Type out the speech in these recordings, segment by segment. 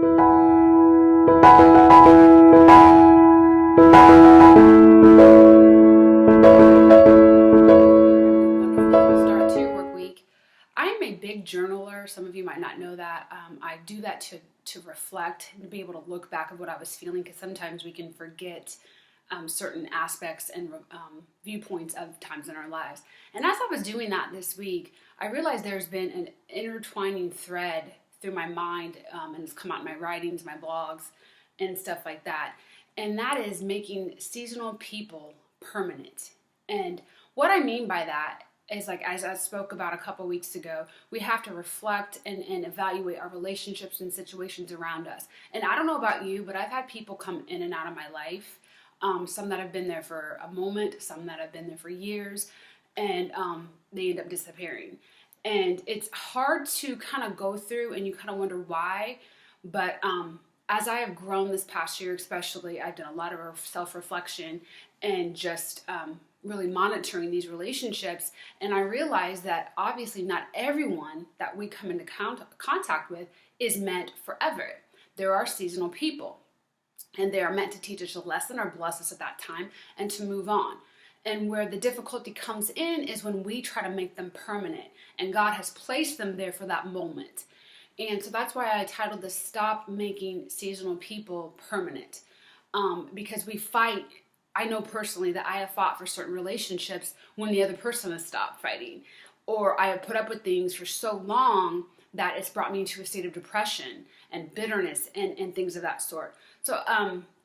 Start to your work week. I am a big journaler. Some of you might not know that. I do that to reflect and be able to look back at what I was feeling, because sometimes we can forget certain aspects and viewpoints of times in our lives. And as I was doing that this week, I realized there's been an intertwining thread through my mind, and it's come out in my writings, my blogs, and stuff like that. And that is making seasonal people permanent. And what I mean by that is, like, as I spoke about a couple weeks ago, we have to reflect and evaluate our relationships and situations around us. And I don't know about you, but I've had people come in and out of my life. Some that have been there for a moment, some that have been there for years, and they end up disappearing. And it's hard to kind of go through, and you kind of wonder why. But as I have grown this past year, especially, I've done a lot of self-reflection and just really monitoring these relationships. And I realized that obviously not everyone that we come into contact with is meant forever. There are seasonal people, and they are meant to teach us a lesson or bless us at that time and to move on. And where the difficulty comes in is when we try to make them permanent, and God has placed them there for that moment. And so that's why I titled this "Stop Making Seasonal People Permanent," because we fight. I know personally that I have fought for certain relationships when the other person has stopped fighting, or I have put up with things for so long that it's brought me into a state of depression and bitterness and things of that sort. So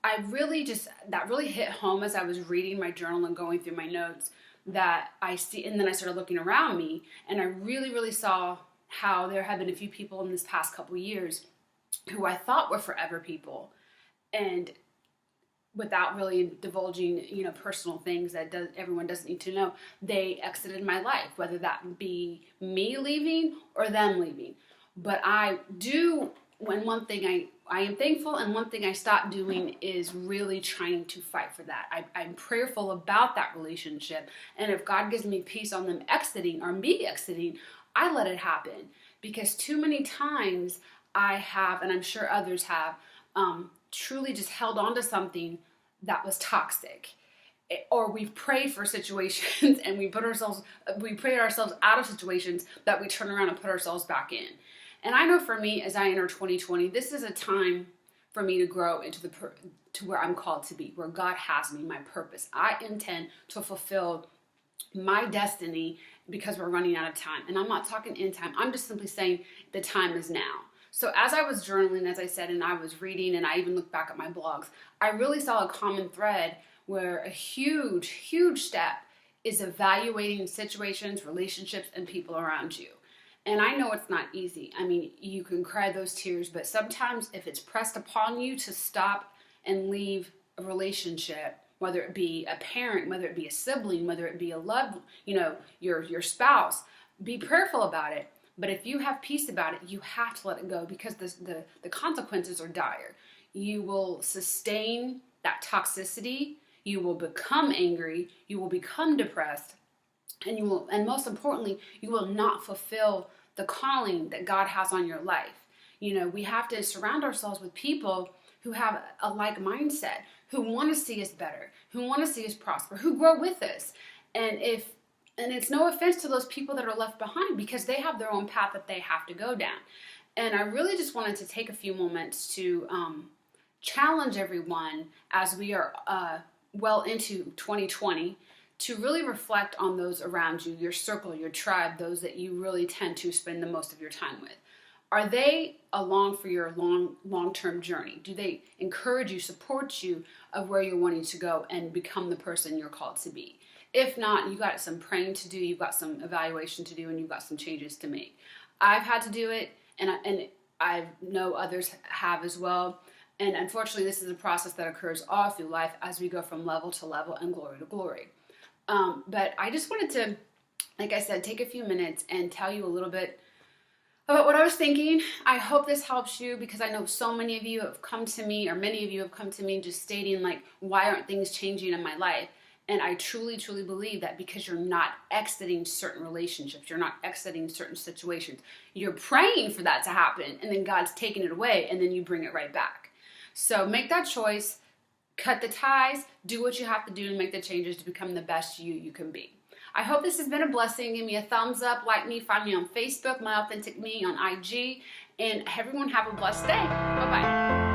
I really that really hit home as I was reading my journal and going through my notes, that I see, and then I started looking around me, and I really saw how there have been a few people in this past couple years who I thought were forever people, and without really divulging, personal things that everyone doesn't need to know, they exited my life, whether that be me leaving or them leaving. But one thing I am thankful, and one thing I stopped doing is really trying to fight for that. I'm prayerful about that relationship, and if God gives me peace on them exiting or me exiting, I let it happen. Because too many times I have, and I'm sure others have, truly just held on to something that was toxic. Or we've prayed for situations and we prayed ourselves out of situations that we turn around and put ourselves back in. And I know for me, as I enter 2020, this is a time for me to grow into to where I'm called to be, where God has me, my purpose. I intend to fulfill my destiny, because we're running out of time. And I'm not talking end time. I'm just simply saying the time is now. So as I was journaling, as I said, and I was reading, and I even looked back at my blogs, I really saw a common thread where a huge step is evaluating situations, relationships, and people around you. And I know it's not easy. I mean, you can cry those tears, but sometimes if it's pressed upon you to stop and leave a relationship, whether it be a parent, whether it be a sibling, whether it be a loved, your spouse, be prayerful about it. But if you have peace about it, you have to let it go, because the consequences are dire. You will sustain that toxicity. You will become angry. You will become depressed. And most importantly, you will not fulfill the calling that God has on your life. We have to surround ourselves with people who have a like mindset, who want to see us better, who want to see us prosper, who grow with us. And it's no offense to those people that are left behind, because they have their own path that they have to go down. And I really just wanted to take a few moments to challenge everyone as we are well into 2020, to really reflect on those around you, your circle, your tribe, those that you really tend to spend the most of your time with. Are they along for your long-term journey? Do they encourage you, support you of where you're wanting to go and become the person you're called to be? If not, you got some praying to do, you've got some evaluation to do, and you've got some changes to make. I've had to do it, and I know others have as well. And unfortunately, this is a process that occurs all through life as we go from level to level and glory to glory. But I just wanted to, like I said, take a few minutes and tell you a little bit about what I was thinking. I hope this helps you, because I know so many of you have come to me, or many of you have come to me just stating, like, why aren't things changing in my life? And I truly, truly believe that because you're not exiting certain relationships, you're not exiting certain situations, you're praying for that to happen, and then God's taking it away, and then you bring it right back. So make that choice, cut the ties, do what you have to do to make the changes to become the best you can be. I hope this has been a blessing. Give me a thumbs up, like me, find me on Facebook, My Authentic Me on IG, and everyone have a blessed day. Bye-bye.